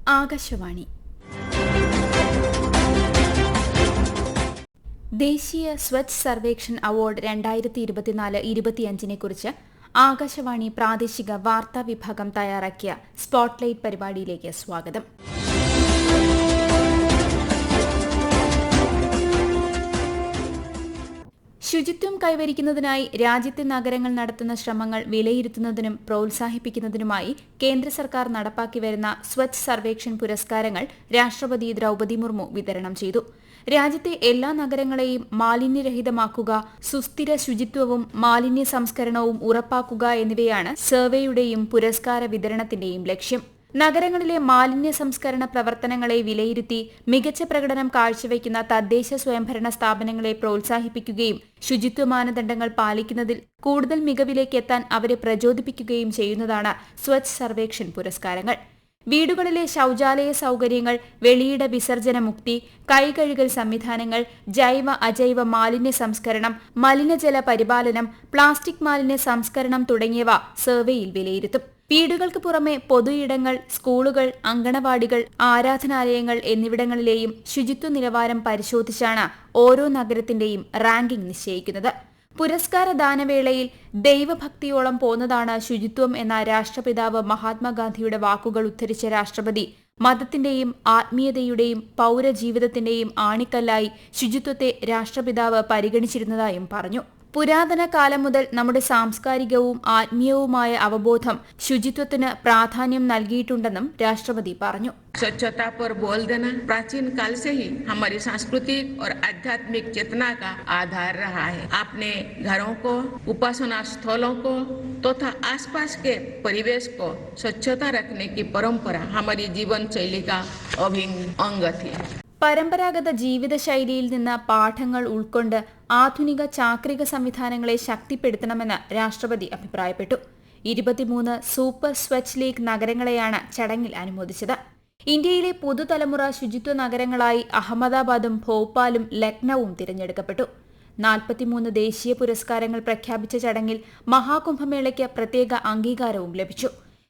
ആകാശവാണി ദേശീയ സ്വച്ഛ് സർവേക്ഷൺ അവാർഡ് 2024-25 കുറിച്ച് ആകാശവാണി പ്രാദേശിക വാർത്താ വിഭാഗം തയ്യാറാക്കിയ സ്പോട്ട്ലൈറ്റ് പരിപാടിയിലേക്ക് സ്വാഗതം. ശുചിത്വം കൈവരിക്കുന്നതിനായി രാജ്യത്തെ നഗരങ്ങൾ നടത്തുന്ന ശ്രമങ്ങൾ വിലയിരുത്തുന്നതിനും പ്രോത്സാഹിപ്പിക്കുന്നതിനുമായി കേന്ദ്ര സർക്കാർ നടപ്പാക്കി വരുന്ന സ്വച്ഛ് സർവേക്ഷൺ പുരസ്കാരങ്ങൾ രാഷ്ട്രപതി ദ്രൌപദി മുർമു വിതരണം ചെയ്തു. രാജ്യത്തെ എല്ലാ നഗരങ്ങളെയും മാലിന്യരഹിതമാക്കുക, സുസ്ഥിര ശുചിത്വവും മാലിന്യ സംസ്കരണവും ഉറപ്പാക്കുക എന്നിവയാണ് സർവേയുടെയും പുരസ്കാര വിതരണത്തിന്റെയും ലക്ഷ്യം. നഗരങ്ങളിലെ മാലിന്യ സംസ്കരണ പ്രവർത്തനങ്ങളെ വിലയിരുത്തി മികച്ച പ്രകടനം കാഴ്ചവെക്കുന്ന തദ്ദേശ സ്വയംഭരണ സ്ഥാപനങ്ങളെ പ്രോത്സാഹിപ്പിക്കുകയും ശുചിത്വ മാനദണ്ഡങ്ങൾ പാലിക്കുന്നതിൽ കൂടുതൽ മികവിലേക്ക് എത്താൻ അവരെ പ്രചോദിപ്പിക്കുകയും ചെയ്യുന്നതാണ് സ്വച്ഛ് സർവേക്ഷൺ പുരസ്കാരങ്ങൾ. വീടുകളിലെ ശൌചാലയ സൌകര്യങ്ങൾ, വെളിയിട വിസർജന മുക്തി, കൈകഴുകൽ സംവിധാനങ്ങൾ, ജൈവ അജൈവ മാലിന്യ സംസ്കരണം, മലിനജല പരിപാലനം, പ്ലാസ്റ്റിക് മാലിന്യ സംസ്കരണം തുടങ്ങിയവ സർവേയിൽ വിലയിരുത്തും. വീടുകൾക്ക് പുറമെ പൊതുയിടങ്ങൾ, സ്കൂളുകൾ, അങ്കണവാടികൾ, ആരാധനാലയങ്ങൾ എന്നിവിടങ്ങളിലെയും ശുചിത്വ നിലവാരം പരിശോധിച്ചാണ് ഓരോ നഗരത്തിന്റെയും റാങ്കിംഗ് നിശ്ചയിക്കുന്നത്. പുരസ്കാര ദാനവേളയിൽ ദൈവഭക്തിയോളം പോന്നതാണ് ശുചിത്വം എന്ന രാഷ്ട്രപിതാവ് മഹാത്മാഗാന്ധിയുടെ വാക്കുകൾ ഉദ്ധരിച്ച രാഷ്ട്രപതി മതത്തിന്റെയും ആത്മീയതയുടെയും പൌരജീവിതത്തിന്റെയും ആണിക്കല്ലായി ശുചിത്വത്തെ രാഷ്ട്രപിതാവ് പരിഗണിച്ചിരുന്നതായും പറഞ്ഞു. പുരാതന കാലം മുതൽ നമ്മുടെ സാംസ്കാരികവും ആത്മീയവുമായ അവബോധം ശുചിത്വത്തിന് പ്രാധാന്യം നൽകിയിട്ടുണ്ടെന്നും രാഷ്ട്രപതി പറഞ്ഞു. स्वच्छता पर बोल देना प्राचीन काल से ही हमारी सांस्कृतिक और आध्यात्मिक चेतना का आधार रहा है. अपने घरों को, उपासना स्थलों को तथा आसपास के परिवेश को स्वच्छता रखने की परंपरा हमारी जीवन शैली का अभिन्न अंग थी. പരമ്പരാഗത ജീവിതശൈലിയിൽ നിന്ന് പാഠങ്ങൾ ഉൾക്കൊണ്ട് ആധുനിക ചാക്രിക സംവിധാനങ്ങളെ ശക്തിപ്പെടുത്തണമെന്ന് രാഷ്ട്രപതി അഭിപ്രായപ്പെട്ടു. 23 സൂപ്പർ സ്വച്ഛ് ലീഗ് നഗരങ്ങളെയാണ് ചടങ്ങിൽ അനുമോദിച്ചത്. ഇന്ത്യയിലെ പുതുതലമുറ ശുചിത്വ നഗരങ്ങളായി അഹമ്മദാബാദും ഭോപ്പാലും ലക്നൌവും തിരഞ്ഞെടുക്കപ്പെട്ടു. 43 ദേശീയ പുരസ്കാരങ്ങൾ പ്രഖ്യാപിച്ച ചടങ്ങിൽ മഹാകുംഭമേളയ്ക്ക് പ്രത്യേക അംഗീകാരവും ലഭിച്ചു.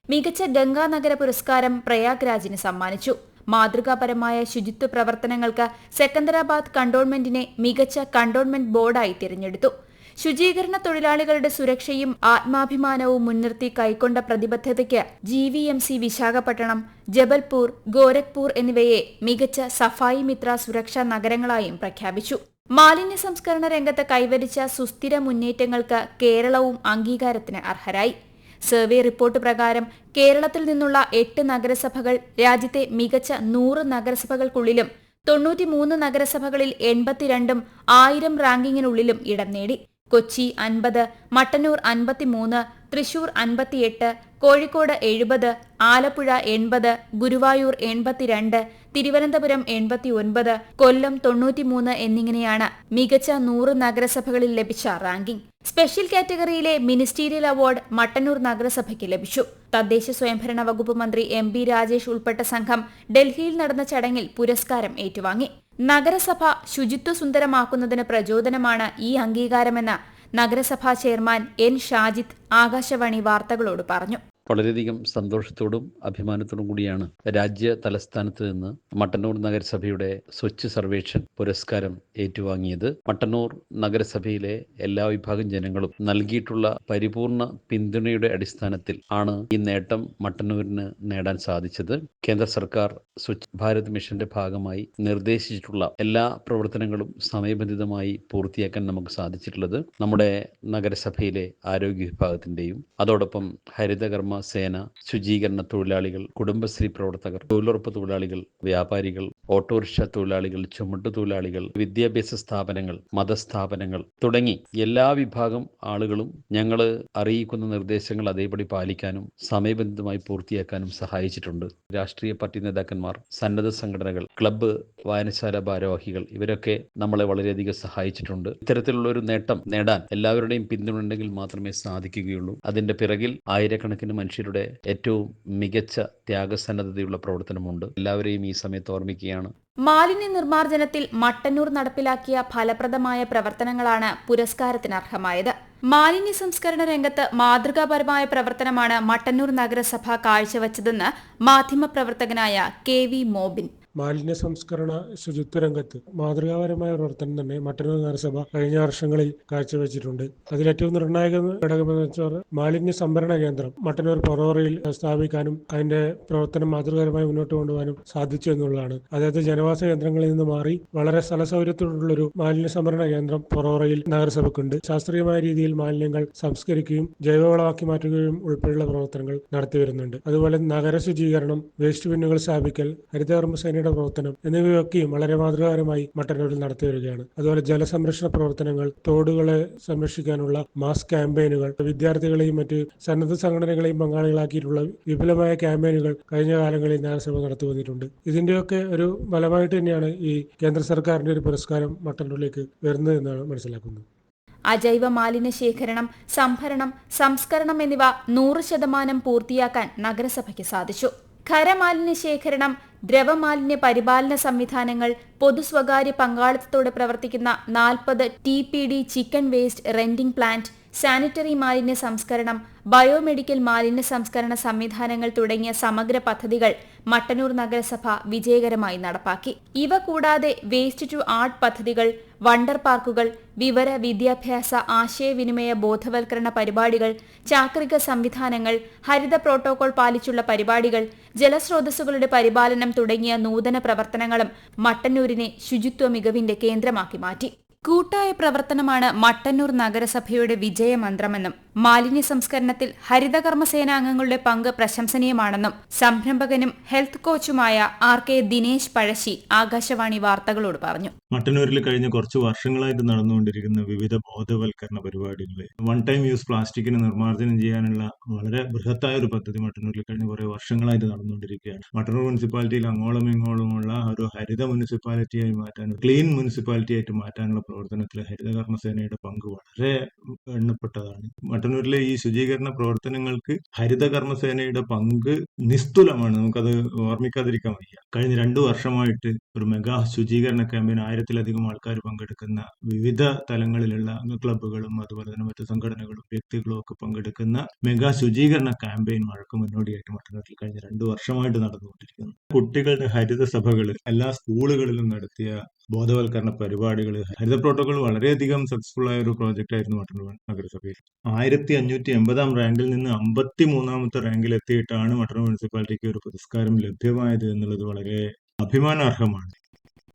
മികച്ച ഗംഗാനഗര പുരസ്കാരം പ്രയാഗ്രാജിന് സമ്മാനിച്ചു. മാതൃകാപരമായ ശുചിത്വ പ്രവർത്തനങ്ങൾക്ക് സെക്കന്ദരാബാദ് കണ്ടോൺമെന്റിനെ മികച്ച കണ്ടോൺമെന്റ് ബോർഡായി തിരഞ്ഞെടുത്തു. ശുചീകരണ തൊഴിലാളികളുടെ സുരക്ഷയും ആത്മാഭിമാനവും മുൻനിർത്തി കൈക്കൊണ്ട പ്രതിബദ്ധതയ്ക്ക് GVMC വിശാഖപട്ടണം, ജബൽപൂർ, ഗോരഖ്പൂർ എന്നിവയെ മികച്ച സഫായി മിത്ര സുരക്ഷാ നഗരങ്ങളായും പ്രഖ്യാപിച്ചു. മാലിന്യ സംസ്കരണ രംഗത്ത് കൈവരിച്ച സുസ്ഥിര മുന്നേറ്റങ്ങൾക്ക് കേരളവും അംഗീകാരത്തിന് അർഹരായി. സർവേ റിപ്പോർട്ട് പ്രകാരം കേരളത്തിൽ നിന്നുള്ള 8 നഗരസഭകൾ രാജ്യത്തെ മികച്ച 100 നഗരസഭകൾക്കുള്ളിലും 93 നഗരസഭകളിൽ 82ഉം 1000 റാങ്കിങ്ങിനുള്ളിലും ഇടം നേടി. കൊച്ചി 50, മട്ടന്നൂർ 53, തൃശൂർ 58, കോഴിക്കോട് 70, ആലപ്പുഴ 80, ഗുരുവായൂർ 82, തിരുവനന്തപുരം 89, കൊല്ലം 93 എന്നിങ്ങനെയാണ് മികച്ച 100 നഗരസഭകളിൽ ലഭിച്ച റാങ്കിംഗ്. സ്പെഷ്യൽ കാറ്റഗറിയിലെ മിനിസ്റ്റീരിയൽ അവാർഡ് മട്ടന്നൂർ നഗരസഭയ്ക്ക് ലഭിച്ചു. തദ്ദേശ സ്വയംഭരണ വകുപ്പ് മന്ത്രി MB രാജേഷ് ഉൾപ്പെട്ട സംഘം ഡൽഹിയിൽ നടന്ന ചടങ്ങിൽ പുരസ്കാരം ഏറ്റുവാങ്ങി. നഗരസഭ ശുചിത്വ സുന്ദരമാക്കുന്നതിന് പ്രചോദനമാണ് ഈ അംഗീകാരമെന്ന് നഗരസഭാ ചെയർമാൻ N ഷാജിദ് ആകാശവാണി വാർത്തകളോട് പറഞ്ഞു. വളരെയധികം സന്തോഷത്തോടും അഭിമാനത്തോടും കൂടിയാണ് രാജ്യ തലസ്ഥാനത്ത് നിന്ന് മട്ടന്നൂർ നഗരസഭയുടെ സ്വച്ഛ് സർവേക്ഷൺ പുരസ്കാരം ഏറ്റുവാങ്ങിയത്. മട്ടന്നൂർ നഗരസഭയിലെ എല്ലാ വിഭാഗം ജനങ്ങളും നൽകിയിട്ടുള്ള പരിപൂർണ പിന്തുണയുടെ അടിസ്ഥാനത്തിൽ ആണ് ഈ നേട്ടം മട്ടന്നൂരിന് നേടാൻ സാധിച്ചത്. കേന്ദ്ര സർക്കാർ സ്വച്ഛ് ഭാരത് മിഷന്റെ ഭാഗമായി നിർദ്ദേശിച്ചിട്ടുള്ള എല്ലാ പ്രവർത്തനങ്ങളും സമയബന്ധിതമായി പൂർത്തിയാക്കാൻ നമുക്ക് സാധിച്ചിട്ടുള്ളത് നമ്മുടെ നഗരസഭയിലെ ആരോഗ്യ വിഭാഗത്തിന്റെയും അതോടൊപ്പം ഹരിതകർമ്മ സേന, ശുചീകരണ തൊഴിലാളികൾ, കുടുംബശ്രീ പ്രവർത്തകർ, തൊഴിലുറപ്പ് തൊഴിലാളികൾ, വ്യാപാരികൾ, ഓട്ടോറിക്ഷ തൊഴിലാളികൾ, ചുമട്ടുതൊഴിലാളികൾ, വിദ്യാഭ്യാസ സ്ഥാപനങ്ങൾ, മതസ്ഥാപനങ്ങൾ തുടങ്ങി എല്ലാ വിഭാഗം ആളുകളും ഞങ്ങൾ അറിയിക്കുന്ന നിർദ്ദേശങ്ങൾ അതേപടി പാലിക്കാനും സമയബന്ധിതമായി പൂർത്തിയാക്കാനും സഹായിച്ചിട്ടുണ്ട്. രാഷ്ട്രീയ പാർട്ടി നേതാക്കന്മാർ, സന്നദ്ധ സംഘടനകൾ, ക്ലബ്ബ്, വായനശാല ഭാരവാഹികൾ ഇവരൊക്കെ നമ്മളെ വളരെയധികം സഹായിച്ചിട്ടുണ്ട്. ഇത്തരത്തിലുള്ള ഒരു നേട്ടം നേടാൻ എല്ലാവരുടെയും പിന്തുണ ഉണ്ടെങ്കിൽ മാത്രമേ സാധിക്കുകയുള്ളൂ. അതിന്റെ പിറകിൽ ആയിരക്കണക്കിന് മനുഷ്യരുടെ ഏറ്റവും മികച്ച ത്യാഗസന്നദ്ധതയുള്ള പ്രവർത്തനമുണ്ട്. എല്ലാവരെയും ഈ സമയത്ത് ഓർമ്മിക്കുകയാണ്. തന്നെയാണ്. മാലിന്യ നിർമ്മാർജ്ജനത്തിൽ മട്ടന്നൂർ നടപ്പിലാക്കിയ ഫലപ്രദമായ പ്രവർത്തനങ്ങളാണ് പുരസ്കാരത്തിന് അർഹമായത്. മാലിന്യ സംസ്കരണ രംഗത്ത് മാതൃകാപരമായ പ്രവർത്തനമാണ് മട്ടന്നൂർ നഗരസഭ കാഴ്ചവച്ചതെന്ന് മാധ്യമപ്രവർത്തകനായ KV മോബിൻ. മാലിന്യ സംസ്കരണ ശുചിത്വ രംഗത്ത് മാതൃകാപരമായ പ്രവർത്തനം തന്നെ മട്ടന്നൂർ നഗരസഭ കഴിഞ്ഞ വർഷങ്ങളിൽ കാഴ്ചവെച്ചിട്ടുണ്ട്. അതിലേറ്റവും നിർണായക ഘടകമെന്ന് വെച്ചാൽ മാലിന്യ സംഭരണ കേന്ദ്രം മട്ടന്നൂർ പൊറോറയിൽ സ്ഥാപിക്കാനും അതിന്റെ പ്രവർത്തനം മാതൃകാപരമായി മുന്നോട്ട് കൊണ്ടുപോകാനും സാധിച്ചു എന്നുള്ളതാണ്. അതായത് ജനവാസ കേന്ദ്രങ്ങളിൽ നിന്ന് മാറി വളരെ സ്ഥലസൗകര്യത്തോടുള്ളൊരു മാലിന്യ സംഭരണ കേന്ദ്രം പൊറോറയിൽ നഗരസഭയ്ക്കുണ്ട്. ശാസ്ത്രീയമായ രീതിയിൽ മാലിന്യങ്ങൾ സംസ്കരിക്കുകയും ജൈവവളമാക്കി മാറ്റുകയും ഉൾപ്പെടെയുള്ള പ്രവർത്തനങ്ങൾ നടത്തിവരുന്നുണ്ട്. അതുപോലെ നഗര ശുചീകരണം, വേസ്റ്റ് ബിന്നുകൾ സ്ഥാപിക്കൽ, ഹരിതകർമ്മസേനയുടെ പ്രവർത്തനം എന്നിവയൊക്കെയും വളരെ മാതൃകാപരമായി മട്ടന്നൂരിൽ നടത്തി വരികയാണ്. അതുപോലെ ജലസംരക്ഷണ പ്രവർത്തനങ്ങൾ, തോടുകളെ സംരക്ഷിക്കാനുള്ള മാസ് ക്യാമ്പയിനുകൾ, വിദ്യാർത്ഥികളെയും മറ്റ് സന്നദ്ധ സംഘടനകളെയും പങ്കാളികളാക്കിയിട്ടുള്ള വിപുലമായ ക്യാമ്പയിനുകൾ കഴിഞ്ഞ കാലങ്ങളിൽ നഗരസഭ നടത്തി വന്നിട്ടുണ്ട്. ഇതിന്റെയൊക്കെ ഒരു ഫലമായിട്ട് തന്നെയാണ് ഈ കേന്ദ്ര സർക്കാരിന്റെ ഒരു പുരസ്കാരം മട്ടന്നൂരിലേക്ക് വരുന്നത് എന്നാണ് മനസ്സിലാക്കുന്നത്. അജൈവ മാലിന്യ ശേഖരണം, സംഭരണം, സംസ്കരണം എന്നിവ 100% പൂർത്തിയാക്കാൻ നഗരസഭയ്ക്ക് സാധിച്ചു. ഖരമാലിന്യ ശേഖരണം, ദ്രവമാലിന്യ പരിപാലന സംവിധാനങ്ങൾ, പൊതു സ്വകാര്യ പങ്കാളിത്തത്തോടെ പ്രവർത്തിക്കുന്ന 40 TPD chicken waste renting plant, sanitary മാലിന്യ സംസ്കരണം, ബയോമെഡിക്കൽ മാലിന്യ സംസ്കരണ സംവിധാനങ്ങൾ തുടങ്ങിയ സമഗ്ര പദ്ധതികൾ മട്ടന്നൂർ നഗരസഭ വിജയകരമായി നടപ്പാക്കി. ഇവ കൂടാതെ വേസ്റ്റ് ടു ആർട്ട് പദ്ധതികൾ, വണ്ടർ പാർക്കുകൾ, വിവര വിദ്യാഭ്യാസ ആശയവിനിമയ ബോധവൽക്കരണ പരിപാടികൾ, ചാക്രിക സംവിധാനങ്ങൾ, ഹരിത പ്രോട്ടോകോൾ പാലിച്ചുള്ള പരിപാടികൾ, ജലസ്രോതസ്സുകളുടെ പരിപാലനം തുടങ്ങിയ നൂതന പ്രവർത്തനങ്ങളും മട്ടന്നൂരിനെ ശുചിത്വ മികവിന്റെ കേന്ദ്രമാക്കി മാറ്റി. കൂട്ടായ പ്രവർത്തനമാണ് മട്ടന്നൂർ നഗരസഭയുടെ വിജയമന്ത്രമെന്നും മാലിന്യ സംസ്കരണത്തിൽ ഹരിതകർമ്മസേനാംഗങ്ങളുടെ പങ്ക് പ്രശംസനീയമാണെന്നും സംരംഭകനും ഹെൽത്ത് കോച്ചുമായ RK ദിനേശ് പഴശ്ശി ആകാശവാണി വാർത്തകളോട് പറഞ്ഞു. മട്ടന്നൂരിൽ കഴിഞ്ഞ കുറച്ച് വർഷങ്ങളായിട്ട് നടന്നുകൊണ്ടിരിക്കുന്ന വിവിധ ബോധവൽക്കരണ പരിപാടികൾ, വൺ ടൈം യൂസ് പ്ലാസ്റ്റിക്കിന് നിർമ്മാർജ്ജനം ചെയ്യാനുള്ള വളരെ ബൃഹത്തായ ഒരു പദ്ധതി മട്ടന്നൂരിൽ കഴിഞ്ഞ കുറെ വർഷങ്ങളായിട്ട് നടന്നുകൊണ്ടിരിക്കുകയാണ്. മട്ടന്നൂർ മുനിസിപ്പാലിറ്റിയിൽ അങ്ങോളം ഇങ്ങോളമുള്ള ഒരു ഹരിത മുനിസിപ്പാലിറ്റിയായി മാറ്റാൻ, ക്ലീൻ മുനിസിപ്പാലിറ്റി ആയിട്ട് മാറ്റാനുള്ള പ്രവർത്തനത്തിൽ ഹരിതകർമ്മസേനയുടെ പങ്ക് വളരെ എണ്ണപ്പെട്ടതാണ്. മട്ടന്നൂരിലെ ഈ ശുചീകരണ പ്രവർത്തനങ്ങൾക്ക് ഹരിതകർമ്മസേനയുടെ പങ്ക് നിസ്തുലമാണ്. നമുക്കത് ഓർമ്മിക്കാതിരിക്കാൻ വയ്യ. കഴിഞ്ഞ 2 വർഷമായിട്ട് ഒരു മെഗാ ശുചീകരണ ക്യാമ്പയിൻ 1000-ലധികം ആൾക്കാർ പങ്കെടുക്കുന്ന വിവിധ തലങ്ങളിലുള്ള ക്ലബ്ബുകളും അതുപോലെ തന്നെ മറ്റു സംഘടനകളും വ്യക്തികളും ഒക്കെ പങ്കെടുക്കുന്ന മെഗാ ശുചീകരണ ക്യാമ്പയിൻ മഴക്ക് മുന്നോടിയായിട്ട് മട്ടന്നൂരിൽ കഴിഞ്ഞ 2 വർഷമായിട്ട് നടന്നുകൊണ്ടിരിക്കുന്നു. കുട്ടികളുടെ ഹരിത സഭകൾ എല്ലാ സ്കൂളുകളിലും നടത്തിയ ബോധവൽക്കരണ പരിപാടികൾ, ഹരിത പ്രോട്ടോകോൾ വളരെയധികം സക്സസ്ഫുൾ ആയ ഒരു പ്രോജക്റ്റ് ആയിരുന്നു മട്ടന്നൂർ നഗരസഭയിൽ. 1580 റാങ്കിൽ നിന്ന് 53ാമത്തെ റാങ്കിൽ എത്തിയിട്ടാണ് മട്ടന്നൂർ മുനിസിപ്പാലിറ്റിക്ക് ഒരു പുരസ്കാരം ലഭ്യമായത് എന്നുള്ളത് വളരെ അഭിമാനാർഹമാണ്.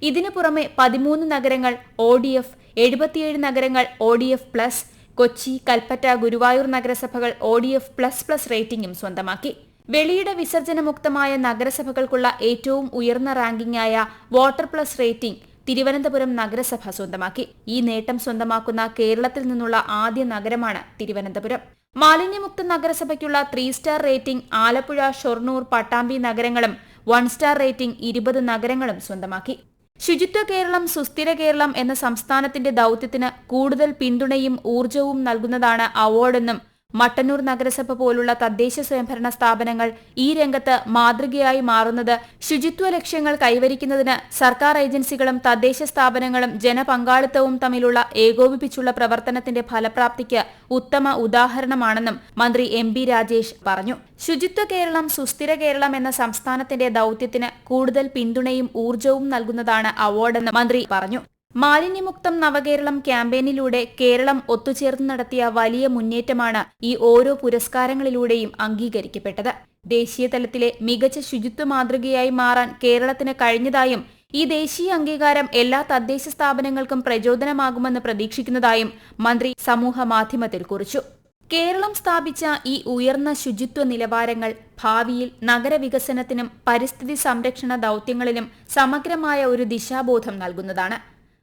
ഇതിനു പുറമെ 13 നഗരങ്ങൾ ODF, 77 നഗരങ്ങൾ ODF+, കൊച്ചി, കൽപ്പറ്റ, ഗുരുവായൂർ നഗരസഭകൾ ODF++ റേറ്റിംഗും സ്വന്തമാക്കി. വെളിയിട വിസർജനമുക്തമായ നഗരസഭകൾക്കുള്ള ഏറ്റവും ഉയർന്ന റാങ്കിംഗായ വാട്ടർ+ റേറ്റിംഗ് തിരുവനന്തപുരം നഗരസഭ സ്വന്തമാക്കി. ഈ നേട്ടം സ്വന്തമാക്കുന്ന കേരളത്തിൽ നിന്നുള്ള ആദ്യ നഗരമാണ് തിരുവനന്തപുരം. മാലിന്യമുക്ത നഗരസഭയ്ക്കുള്ള 3 സ്റ്റാർ റേറ്റിംഗ് ആലപ്പുഴ, ഷൊർണൂർ, പട്ടാമ്പി നഗരങ്ങളും 1 സ്റ്റാർ റേറ്റിംഗ് 20 നഗരങ്ങളും സ്വന്തമാക്കി. ശുചിത്വ കേരളം, സുസ്ഥിര കേരളം എന്ന സംസ്ഥാനത്തിന്റെ ദൌത്യത്തിന് കൂടുതൽ പിന്തുണയും ഊർജവും നൽകുന്നതാണ് അവാർഡെന്നും മട്ടന്നൂർ നഗരസഭ പോലുള്ള തദ്ദേശ സ്വയംഭരണ സ്ഥാപനങ്ങൾ ഈ രംഗത്ത് മാതൃകയായി മാറുന്നത് ശുചിത്വ ലക്ഷ്യങ്ങൾ കൈവരിക്കുന്നതിന് സർക്കാർ ഏജൻസികളും തദ്ദേശ സ്ഥാപനങ്ങളും ജനപങ്കാളിത്തവും തമ്മിലുള്ള ഏകോപിപ്പിച്ചുള്ള പ്രവർത്തനത്തിന്റെ ഫലപ്രാപ്തിക്ക് ഉത്തമ ഉദാഹരണമാണെന്നും മന്ത്രി MB രാജേഷ് പറഞ്ഞു. ശുചിത്വ കേരളം, സുസ്ഥിര കേരളം എന്ന സംസ്ഥാനത്തിന്റെ ദൌത്യത്തിന് കൂടുതൽ പിന്തുണയും ഊർജവും നൽകുന്നതാണ് അവാർഡെന്ന് മന്ത്രി പറഞ്ഞു. മാലിന്യമുക്തം നവകേരളം ക്യാമ്പയിനിലൂടെ കേരളം ഒത്തുചേർന്ന് നടത്തിയ വലിയ മുന്നേറ്റമാണ് ഈ ഓരോ പുരസ്കാരങ്ങളിലൂടെയും അംഗീകരിക്കപ്പെട്ടത്. ദേശീയ തലത്തിലെ മികച്ച ശുചിത്വ മാതൃകയായി മാറാൻ കേരളത്തിന് കഴിഞ്ഞതായും ഈ ദേശീയ അംഗീകാരം എല്ലാ തദ്ദേശ സ്ഥാപനങ്ങൾക്കും പ്രചോദനമാകുമെന്ന് പ്രതീക്ഷിക്കുന്നതായും മന്ത്രി സമൂഹ മാധ്യമത്തിൽ കുറിച്ചു. കേരളം സ്ഥാപിച്ച ഈ ഉയർന്ന ശുചിത്വ നിലവാരങ്ങൾ ഭാവിയിൽ നഗരവികസനത്തിനും പരിസ്ഥിതി സംരക്ഷണ ദൌത്യങ്ങളിലും സമഗ്രമായ ഒരു ദിശാബോധം നൽകുന്നതാണ്.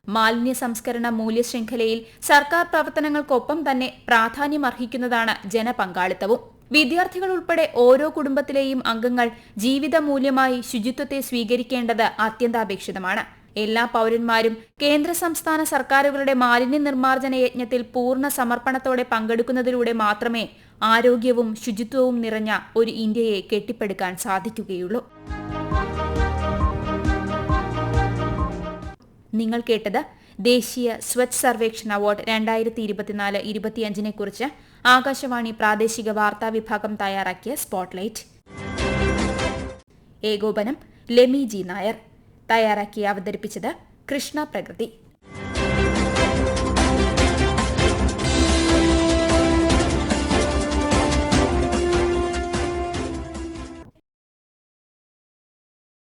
മാലിന്യ സംസ്കരണ മൂല്യശൃംഖലയിൽ സർക്കാർ പ്രവർത്തനങ്ങൾക്കൊപ്പം തന്നെ പ്രാധാന്യമർഹിക്കുന്നതാണ് ജനപങ്കാളിത്തവും. വിദ്യാർത്ഥികൾ ഉൾപ്പെടെ ഓരോ കുടുംബത്തിലെയും അംഗങ്ങൾ ജീവിത മൂല്യമായി ശുചിത്വത്തെ സ്വീകരിക്കേണ്ടത് അത്യന്താപേക്ഷിതമാണ്. എല്ലാ പൗരന്മാരും കേന്ദ്ര സംസ്ഥാന സർക്കാരുകളുടെ മാലിന്യ നിർമ്മാർജ്ജന യജ്ഞത്തിൽ പൂർണ്ണ സമർപ്പണത്തോടെ പങ്കെടുക്കുന്നതിലൂടെ മാത്രമേ ആരോഗ്യവും ശുചിത്വവും നിറഞ്ഞ ഒരു ഇന്ത്യയെ കെട്ടിപ്പടുക്കാൻ സാധിക്കുകയുള്ളൂ. നിങ്ങൾ കേട്ടത് ദേശീയ സ്വച്ഛ് സർവേക്ഷൺ അവാർഡ് 2024-25 കുറിച്ച് ആകാശവാണി പ്രാദേശിക വാർത്താ വിഭാഗം തയ്യാറാക്കിയ സ്പോട്ട്ലൈറ്റ്. ഏകോപനം ലെമി ജി നായർ. തയ്യാറാക്കി അവതരിപ്പിച്ചത് കൃഷ്ണ പ്രകൃതി.